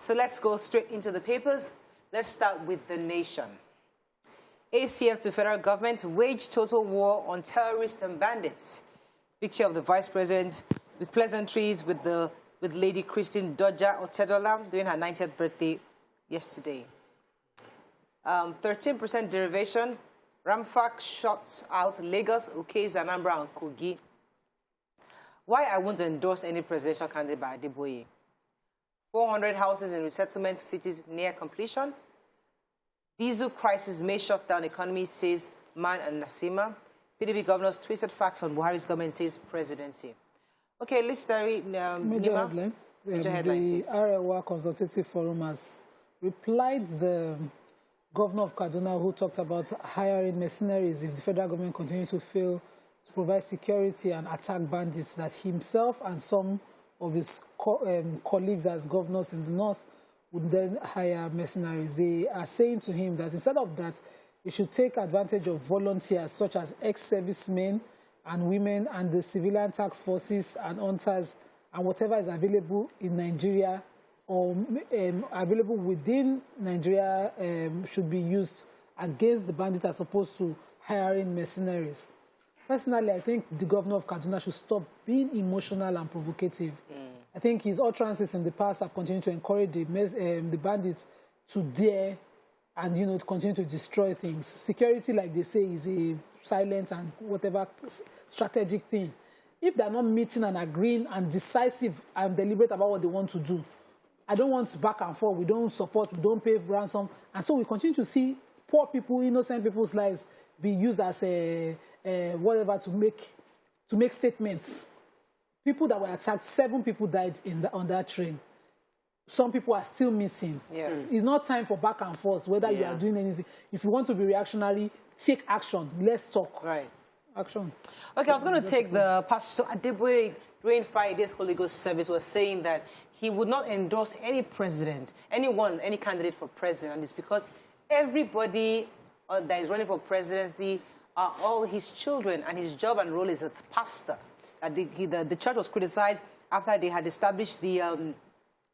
So let's go straight into the papers. Let's start with The Nation. ACF to federal government wage total war on terrorists and bandits. Picture of the vice president with pleasantries with Lady Christine Doja Otedola during her 90th birthday yesterday. 13% derivation. Ramfak shuts out Lagos, Okez, Anambra, and Kogi. Why I won't endorse any presidential candidate by Adeboye. 400 houses in resettlement cities near completion. Diesel crisis may shut down economy, says Man and Nasima. PDP governors twisted facts on Buhari's government, says presidency. Okay, let's start. Major headline. The Arewa Consultative Forum has replied the governor of Kaduna, who talked about hiring mercenaries if the federal government continues to fail to provide security and attack bandits, that himself and some of his colleagues as governors in the north would then hire mercenaries. They are saying to him that instead of that, he should take advantage of volunteers such as ex-servicemen and women and the civilian task forces and hunters and whatever is available in Nigeria or available within Nigeria should be used against the bandits as opposed to hiring mercenaries. Personally, I think the governor of Kaduna should stop being emotional and provocative. I think his utterances in the past have continued to encourage the bandits to dare and, to continue to destroy things. Security, like they say, is a silent and whatever strategic thing. If they're not meeting and agreeing and decisive and deliberate about what they want to do, I don't want back and forth. We don't support, we don't pay ransom. And so we continue to see poor people, innocent people's lives be used as whatever to make statements. People that were attacked, 7 people died on that train. Some people are still missing. Yeah. It's not time for back and forth, whether you are doing anything. If you want to be reactionary, take action. Let's talk. Right. Action. Okay, I was going to take the Pastor Adeboye during Friday's Holy Ghost service was saying that he would not endorse any president, any candidate for president. And it's because everybody that is running for presidency are all his children, and his job and role is as pastor. The church was criticized after they had established the, I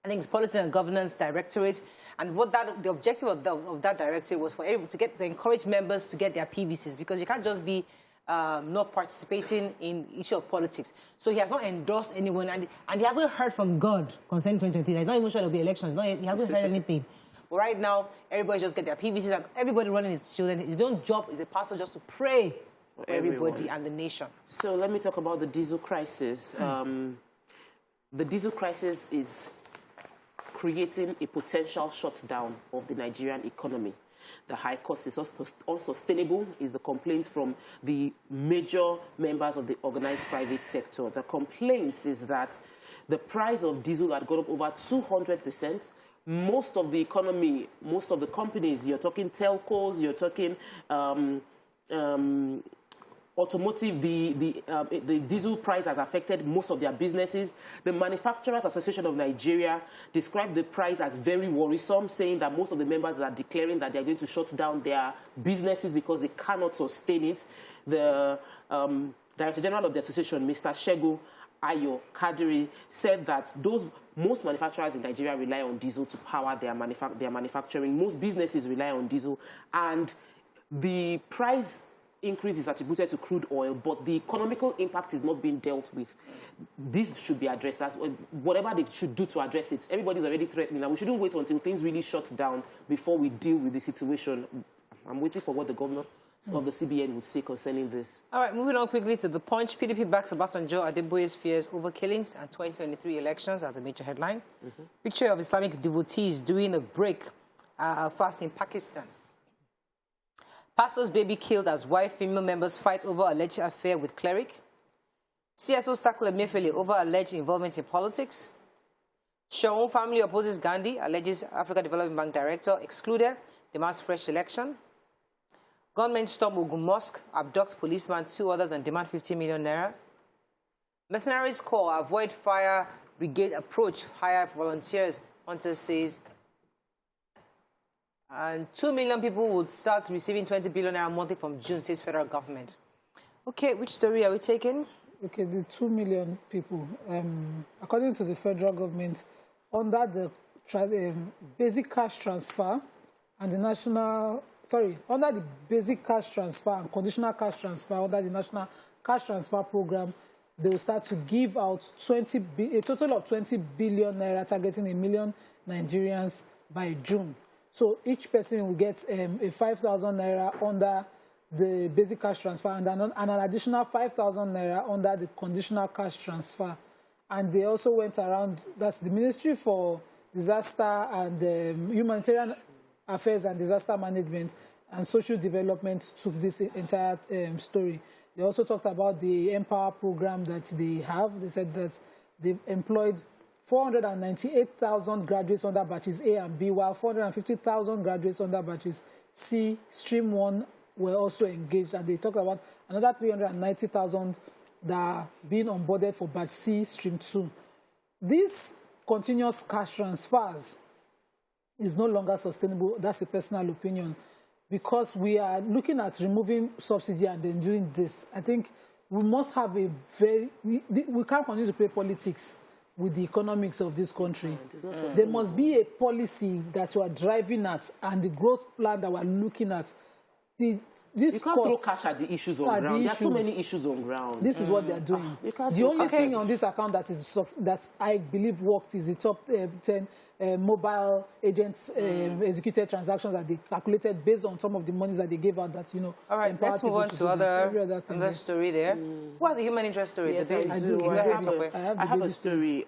think it's Politics and Governance Directorate, and the objective of that directorate was for everyone to encourage members to get their PVCs, because you can't just be not participating in issue of politics. So he has not endorsed anyone, and he hasn't heard from God concerning 2023. He's not even sure there'll be elections. He hasn't heard anything. But right now, everybody just get their PVCs, and everybody running his children. His own job is a pastor just to pray for everybody and the nation. So let me talk about the diesel crisis. The diesel crisis is creating a potential shutdown of the Nigerian economy. The high cost is unsustainable, is the complaint from the major members of the organized private sector. The complaint is that the price of diesel had gone up over 200%. Most of the economy, most of the companies, you're talking telcos, you're talking automotive, the diesel price has affected most of their businesses. The Manufacturers Association of Nigeria described the price as very worrisome, saying that most of the members are declaring that they're going to shut down their businesses because they cannot sustain it. The Director General of the association, Mr. Shego Ayo Kadiri, said that most manufacturers in Nigeria rely on diesel to power their manufacturing. Most businesses rely on diesel, and the price increase is attributed to crude oil, but the economical impact is not being dealt with. This should be addressed. That's whatever they should do to address it. Everybody's already threatening, and we shouldn't wait until things really shut down before we deal with the situation. I'm waiting for what the governor of the CBN would say concerning this. All right, moving on quickly to The Punch. PDP backs Obasanjo Adeboye's fears over killings and 2023 elections. That's a major headline. Picture of Islamic devotees doing a break fast in Pakistan. Pastor's baby killed as wife, female members fight over alleged affair with cleric. CSO tackle Emefiele over alleged involvement in politics. Shaun family opposes Gandhi, alleges Africa Development Bank director excluded, demands fresh election. Gunmen storm Ogun Mosque, abduct policeman, 2 others, and demand 50 million naira. Mercenaries call, avoid fire brigade approach, hire volunteers, Hunter says. And 2 million people would start receiving 20 billion naira monthly from June, says federal government. Okay, which story are we taking? Okay, the 2 million people. According to the federal government, under the basic cash transfer and the national, under the basic cash transfer and conditional cash transfer under the national cash transfer program, they will start to give out a total of 20 billion naira, targeting 1 million Nigerians by June. So each person will get a 5,000 naira under the basic cash transfer and an additional 5,000 naira under the conditional cash transfer. And they also went around, that's the Ministry for Disaster and Humanitarian Affairs and Disaster Management and Social Development took this entire story. They also talked about the Empower program that they have. They said that they've employed 498,000 graduates under batches A and B, while 450,000 graduates under batches C, Stream 1, were also engaged. And they talked about another 390,000 that are being onboarded for batch C, Stream 2. These continuous cash transfers is no longer sustainable. That's a personal opinion. Because we are looking at removing subsidy and then doing this. I think we must have we can't continue to play politics with the economics of this country. There must be a policy that we are driving at and the growth plan that we are looking at. You can't throw cash at the issues on ground. There are so many issues on ground. This is what they are doing. The only thing on this account that I believe worked is the top 10 mobile agents executed transactions that they calculated based on some of the monies that they gave out that, All right, let's move on to another story there. Who has a human interest story? Yes, I have a story.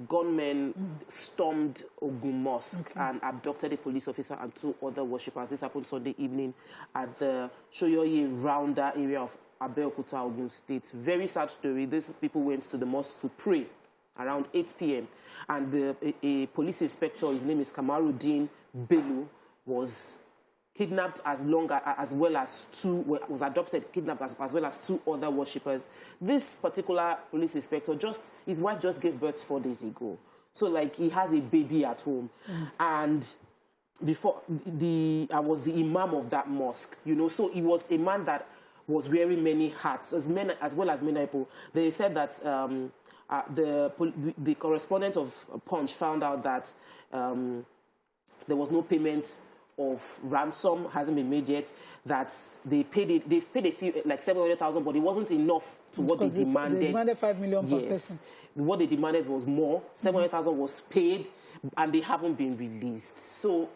Gunmen stormed Ogun Mosque and abducted a police officer and 2 other worshippers. This happened Sunday evening at the Shoyoye Rounder area of Abeokuta, Ogun State. Very sad story. These people went to the mosque to pray around 8 p.m. And a police inspector, his name is Kamaruddin Bello, was kidnapped as well as 2 other worshippers. This particular police inspector, his wife just gave birth 4 days ago. So like he has a baby at home. And before I was the imam of that mosque, so he was a man that was wearing many hats, as well as many people. They said that the correspondent of Punch found out that there was no payment of ransom, hasn't been made yet, that they've paid a few, like 700,000, but it wasn't enough to what they demanded. They demanded 5 million per person. What they demanded was more. 700,000 was paid, and they haven't been released. So,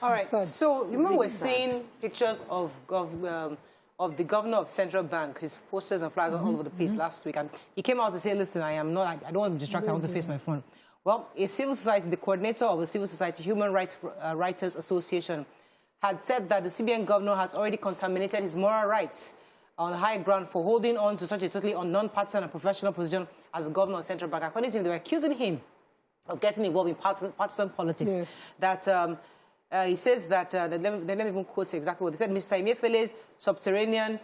all right. So, remember we're seeing pictures of the governor of Central Bank, his posters and flyers all over the place last week, and he came out to say, listen, I don't want to be distracted, I want to face my phone. Well, a civil society, the coordinator of the Civil Society Human Rights Writers Association, had said that the CBN governor has already contaminated his moral rights on high ground for holding on to such a totally non-partisan and professional position as governor of Central Bank. According to him, they were accusing him of getting involved in partisan politics. Yes. That he says that, let me even quote exactly what they said, Mr. Emefiele's subterranean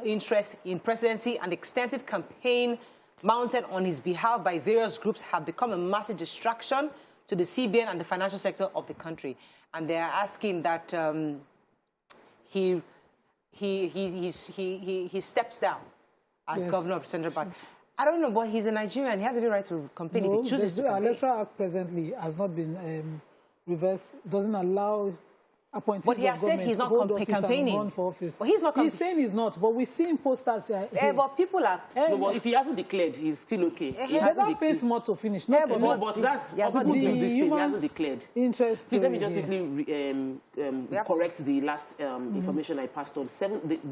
interest in presidency and extensive campaign mounted on his behalf by various groups have become a massive distraction to the CBN and the financial sector of the country. And they are asking that he steps down as governor of Central Bank. I don't know, but he's a Nigerian. He has every right to campaign if he chooses to campaign. The Electoral Act presently has not been reversed, doesn't allow appointees but he has said he's not campaigning. Run for office. But he's not he's saying he's not, but we see in posters. But people are... no, but if he hasn't declared, he's still okay. He hasn't paid more to finish. But that's how people do this thing. He hasn't declared. Interesting. Let me just quickly correct the last information I passed on.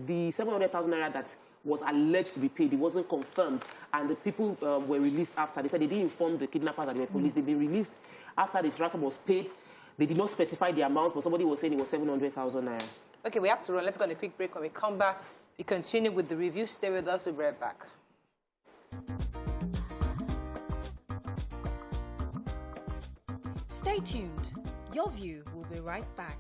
The 700,000 naira that was alleged to be paid, it wasn't confirmed, and the people were released after. They said they didn't inform the kidnappers that they were police. They've been released after the ransom was paid. They did not specify the amount, but somebody was saying it was 700,000 naira. Okay, we have to run. Let's go on a quick break. When we come back, we continue with the review. Stay with us. We'll be right back. Stay tuned. Your View will be right back.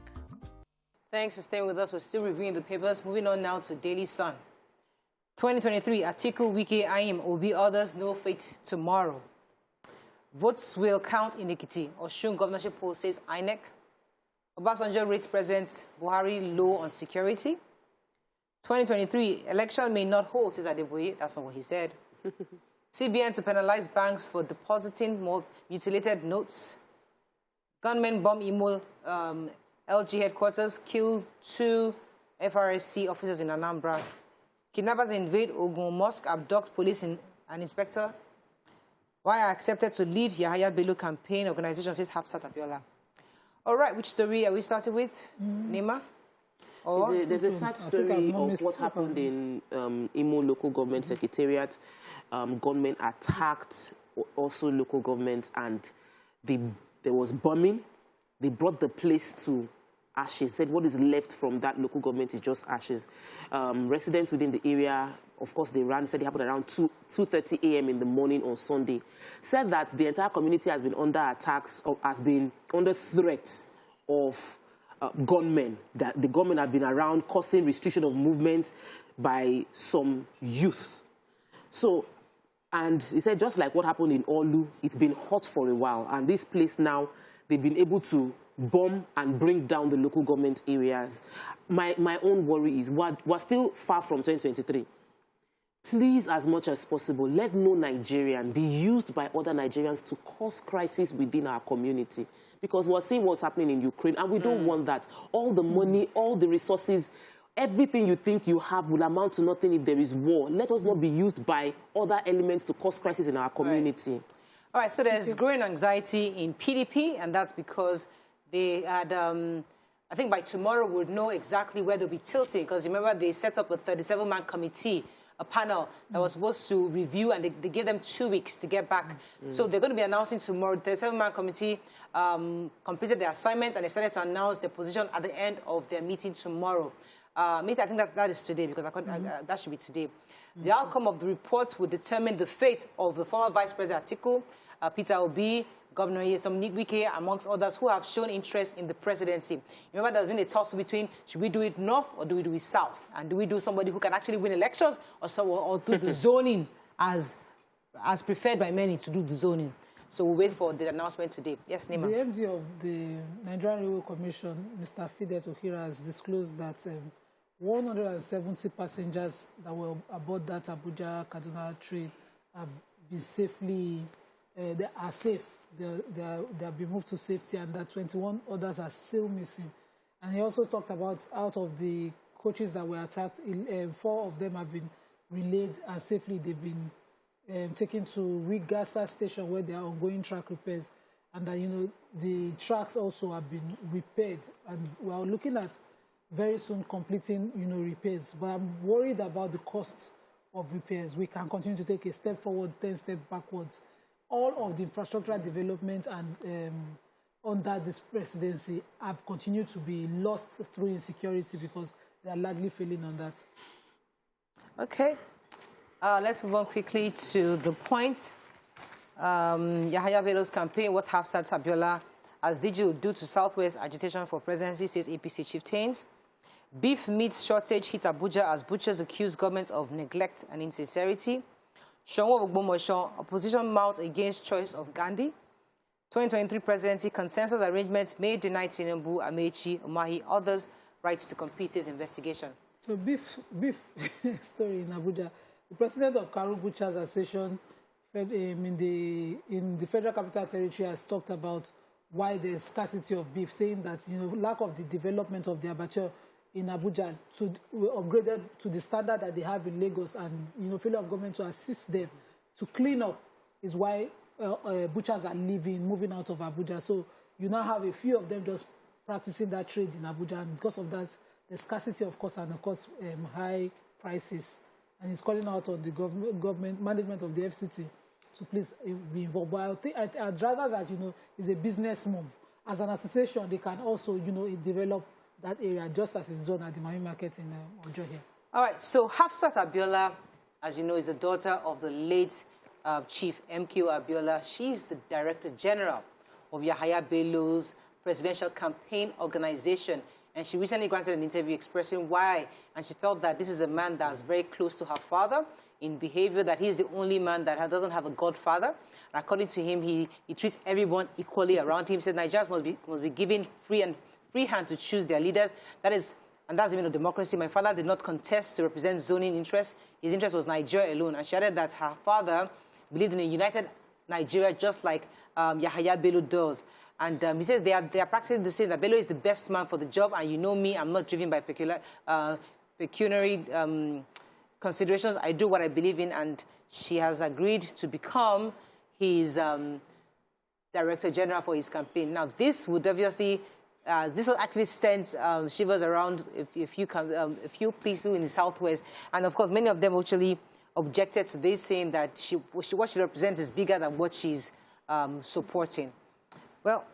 Thanks for staying with us. We're still reviewing the papers. Moving on now to Daily Sun. 2023, Atiku, Wike, Ayim, Obi, others, no fate tomorrow. Votes will count in Ekiti. Osun governorship poll says INEC. Obasanjo rates President Buhari low on security. 2023, election may not hold, says Adeboye. That's not what he said. CBN to penalize banks for depositing mutilated notes. Gunmen bomb Imo LG headquarters, kill 2 FRSC officers in Anambra. Kidnappers invade Ogun Mosque, abduct police and inspector. Why I accepted to lead Yahaya Bello campaign organization, says Hafsat Abiola. All right, which story are we starting with? Nima? There's a sad story of what happened in Imo local government secretariat. Gunmen attacked also local government, and there was bombing. They brought the place to ashes. Said what is left from that local government is just ashes. Residents within the area, of course, they ran. Said it happened around 2:30 a.m. in the morning on Sunday. Said that the entire community has been under attacks, or has been under threats of gunmen. That the gunmen have been around, causing restriction of movement by some youth. So, and he said just like what happened in Olu, it's been hot for a while, and this place now, they've been able to bomb and bring down the local government areas. My own worry is we're still far from 2023. Please, as much as possible, let no Nigerian be used by other Nigerians to cause crisis within our community. Because we're seeing what's happening in Ukraine, and we don't want that. All the money, all the resources, everything you think you have will amount to nothing if there is war. Let us not be used by other elements to cause crisis in our community. All right, so there's growing anxiety in PDP, and that's because they had, I think by tomorrow we'll know exactly where they'll be tilting, because remember they set up a 37-man committee, a panel that was supposed to review, and they gave them 2 weeks to get back. So they're going to be announcing tomorrow. The 37-man committee completed their assignment and expected to announce their position at the end of their meeting tomorrow. I think that is today, because that should be today. The outcome of the report will determine the fate of the former Vice President Atiku, Peter Obi, Governor Nyesom Wike, amongst others, who have shown interest in the presidency. Remember, there's been a toss between, should we do it north or do we do it south? And do we do somebody who can actually win elections, or do the zoning as preferred by many to do the zoning? So we'll wait for the announcement today. Yes, Nima. The MD of the Nigerian Railway Commission, Mr. Fide Tohira, has disclosed that 170 passengers that were aboard that Abuja-Kaduna train have been safely, they are safe. They have been moved to safety, and that 21 others are still missing. And he also talked about, out of the coaches that were attacked, 4 of them have been relayed, and safely they've been taken to Rigasa station, where there are ongoing track repairs, and that, the tracks also have been repaired, and we are looking at very soon completing, repairs. But I'm worried about the costs of repairs. We can continue to take a step forward, 10 steps backwards. All of the infrastructural development and under this presidency have continued to be lost through insecurity, because they are largely failing on that. Okay. Let's move on quickly to the point. Yahaya Bello's campaign, what Hafsat Abiola as DG will do to Southwest agitation for presidency, says APC chieftains. Beef meat shortage hit Abuja as butchers accuse government of neglect and insincerity. Shonwo Ogbomoso, opposition mounts against choice of Gandhi. 2023 presidency consensus arrangements may deny Tinubu, Amechi, Umahi, others rights to compete, his investigation. So beef story in Abuja. The president of Karu Butchers Association in the Federal Capital Territory has talked about why there's scarcity of beef, saying that lack of the development of the abattoir in Abuja were upgraded to the standard that they have in Lagos, and failure of government to assist them to clean up is why butchers are moving out of Abuja. So you now have a few of them just practicing that trade in Abuja, and because of that, the scarcity, of course, and of course high prices. And he's calling out on the government management of the FCT to please be involved. But I think I'd rather that it's a business move. As an association, they can also develop that area, just as it's done at the Miami Market in Ojo here. All right, so Hafsat Abiola, as you know, is the daughter of the late Chief MKO Abiola. She's the Director General of Yahaya Bello's presidential campaign organization. And she recently granted an interview expressing why, and she felt that this is a man that's very close to her father in behavior, that he's the only man that doesn't have a godfather. And according to him, he treats everyone equally around him. He said Nigerians must be given free hand to choose their leaders. That's even a democracy. My father did not contest to represent zoning interests. His interest was Nigeria alone. And she added that her father believed in a united Nigeria, just like Yahaya Bello does. And he says they are practically the same, that Bello is the best man for the job, and you know me, I'm not driven by pecuniary considerations. I do what I believe in, and she has agreed to become his Director General for his campaign. Now, this would obviously, this will actually send shivers around a few people in the Southwest. And of course, many of them actually objected to this, saying that what she represents is bigger than what she's supporting. Well,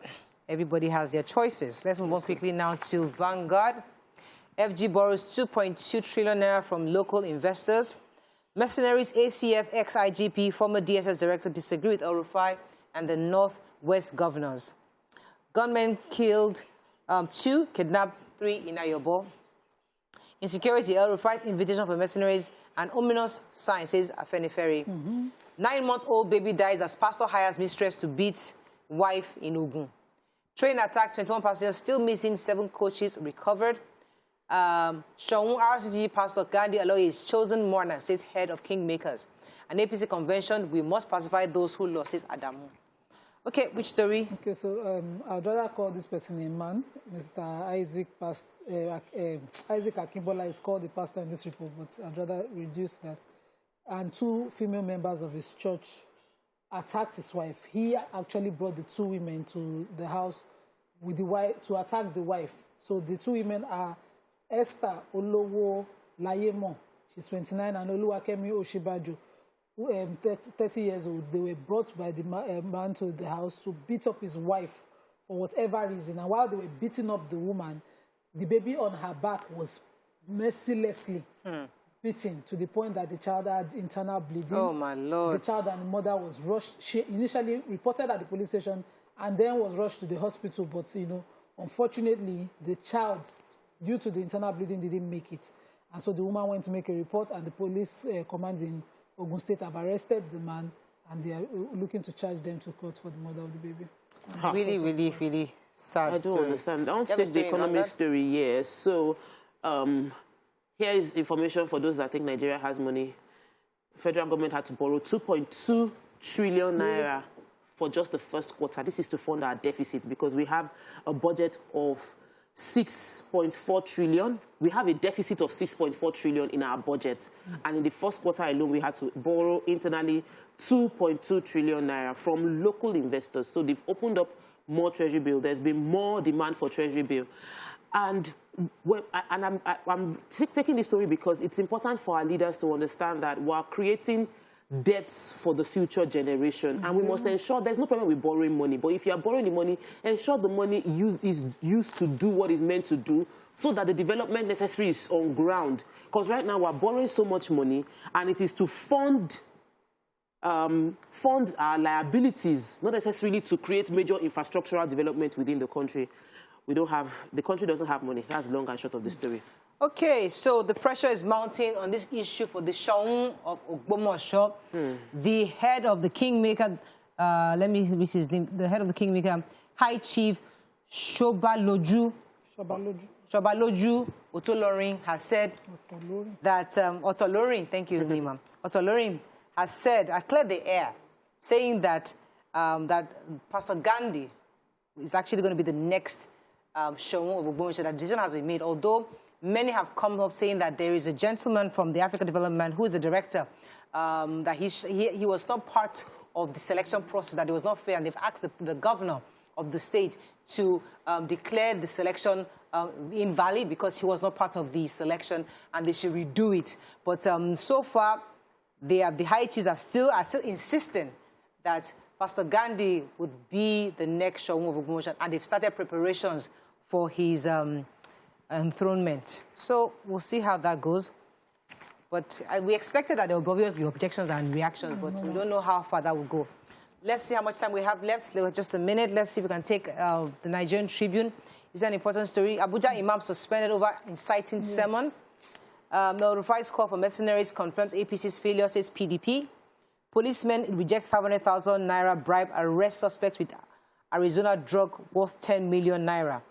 everybody has their choices. Let's move on quickly now to Vanguard. FG borrows 2.2 trillion naira from local investors. Mercenaries, ACF, ex-IGP, former DSS director disagree with El-Rufai and the Northwest governors. Gunmen killed 2, kidnapped 3 in Ayobo. Insecurity, El-Rufai's invitation for mercenaries, and ominous sign, says Afenifere. 9-month-old baby dies as pastor hires mistress to beat wife in Ogun. Train attack, 21 passengers still missing, 7 coaches recovered. Shaun RCG pastor Gandhi Aloy is chosen mourner, says head of Kingmakers. An APC convention, we must pacify those who lost, says Adamu. Okay, which story? Okay, so I'd rather call this person a man. Mr. Isaac Akimbola is called the pastor in this report, but I'd rather reduce that. And 2 female members of his church attacked his wife. He actually brought the 2 women to the house with the wife to attack the wife. So the 2 women are Esther Olowo Layemo, she's 29, and Oluwakemi Oshibajo, 30 years old. They were brought by the man to the house to beat up his wife for whatever reason. And while they were beating up the woman, the baby on her back was mercilessly beaten to the point that the child had internal bleeding. Oh, my Lord. The child and the mother was rushed. She initially reported at the police station and then was rushed to the hospital. But, you know, unfortunately, the child, due to the internal bleeding, didn't make it. And so the woman went to make a report, and the police command in Ogun State have arrested the man, and they are looking to charge them to court for the murder of the baby. Really sad story. I don't understand. I want to take the economy story here. So here is information for those that think Nigeria has money. The federal government had to borrow 2.2 trillion naira for just the first quarter. This is to fund our deficit because we have a budget of 6.4 trillion. We have a deficit of 6.4 trillion in our budget. And in the first quarter alone, we had to borrow internally 2.2 trillion naira from local investors. So they've opened up more treasury bill. There's been more demand for treasury bill. And I'm taking this story because it's important for our leaders to understand that we're creating debts for the future generation. And we must ensure there's no problem with borrowing money. But if you are borrowing the money, ensure the money is used to do what it's meant to do so that the development necessary is on ground. Because right now we're borrowing so much money and it is to fund our liabilities, not necessarily to create major infrastructural development within the country. The country doesn't have money. That's the long and short of the story. Okay, so the pressure is mounting on this issue for the Shaun of Ogbomosho. The head of the Kingmaker, let me read his name, the head of the Kingmaker, High Chief Shobaloju Otolorin has said that, Otolorin, thank you, Nima. Otolorin has said, I cleared the air, saying that, that Pastor Gandhi is actually going to be the next Shaun of Ogbomosho. That decision has been made, although many have come up saying that there is a gentleman from the Africa Development who is a director, that he was not part of the selection process, that it was not fair, and they've asked the governor of the state to declare the selection invalid because he was not part of the selection, and they should redo it. But so far, the high chiefs are still insisting that Pastor Gandhi would be the next Shaun of Ogbomosho, and they've started preparations for his enthronement. So we'll see how that goes. But we expected that there would obviously be objections and reactions, but we don't know how far that will go. Let's see how much time we have left. Just a minute. Let's see if we can take the Nigerian Tribune. It's an important story. Abuja Imam suspended over inciting sermon. El-Rufai's call for mercenaries confirms APC's failure, says PDP. Policemen reject 500,000 naira bribe, arrest suspects with Arizona drug worth 10 million naira.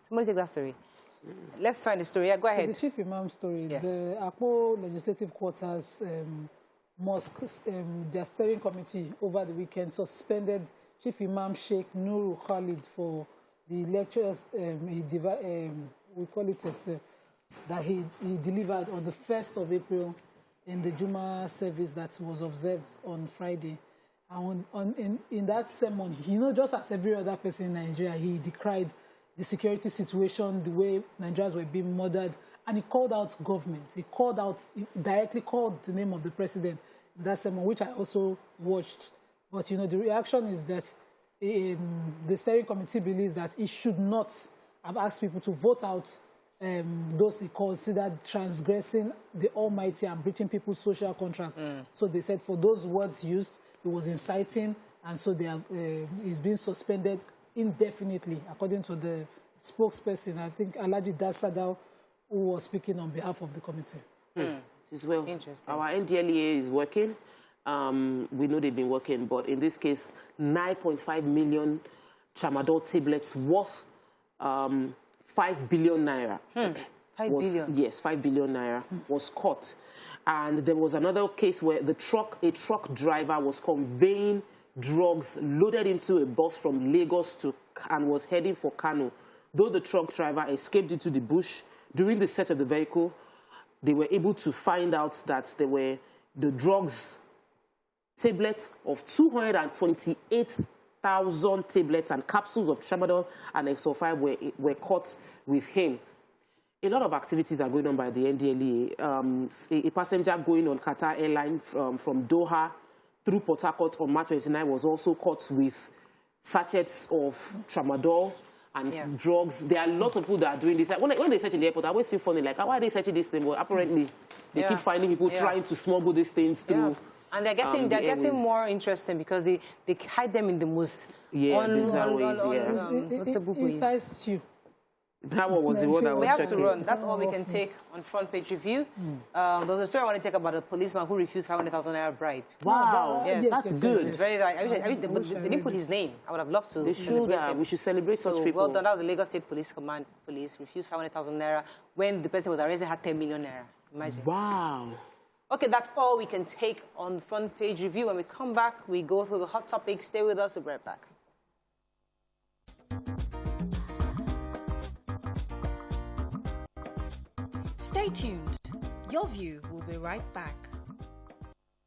Somebody take that story. Let's find the story. Yeah, go ahead. So the Chief Imam story. Yes. The Akpo Legislative Quarters Mosque, their steering committee over the weekend suspended Chief Imam Sheikh Nuru Khalid for the lectures we call it that he delivered on the 1st of April in the Juma service that was observed on Friday. And in that sermon, just as every other person in Nigeria, he decried the security situation, the way Nigerians were being murdered, and he called out government. He directly called the name of the president in that sermon, which I also watched. But, the reaction is that the steering committee believes that it should not have asked people to vote out those he considered transgressing the Almighty and breaching people's social contract. So they said for those words used, it was inciting, and so he's been suspended indefinitely, according to the spokesperson, I think Alhaji Dasadao, who was speaking on behalf of the committee. It is well. Interesting. Our NDLEA is working. We know they've been working, but in this case, 9.5 million tramadol tablets worth 5 billion naira. 5 billion? Yes, 5 billion naira was caught. And there was another case where a truck driver was conveying drugs loaded into a bus from Lagos and was heading for Kano. Though the truck driver escaped into the bush, during the search of the vehicle, they were able to find out that there were the drugs, tablets of 228,000 tablets and capsules of tramadol and XO5 were caught with him. A lot of activities are going on by the NDLEA. A passenger going on Qatar Airlines from Doha through Port Harcourt on March 29 was also caught with sachets of tramadol and drugs. There are a lot of people that are doing this. Like when they search in the airport, I always feel funny, like, why are they searching this thing? Well, apparently, they keep finding people trying to smuggle these things through. And they're getting more interesting because they hide them in the most bizarre ways. Inside stew. That one was the one I was checking. We have to run. That's all we can take on front page review. There was a story I want to take about a policeman who refused 500,000 naira bribe. Wow, yes, that's good. It's very. I wish they didn't put his name. I would have loved to. They should. We should celebrate such people. Well done. That was the Lagos State Police Command. Police refused 500,000 naira when the person was arrested had 10 million naira. Imagine. Wow. Okay, that's all we can take on front page review. When we come back, we go through the hot topics. Stay with us. We'll be right back. Stay tuned. Your view will be right back.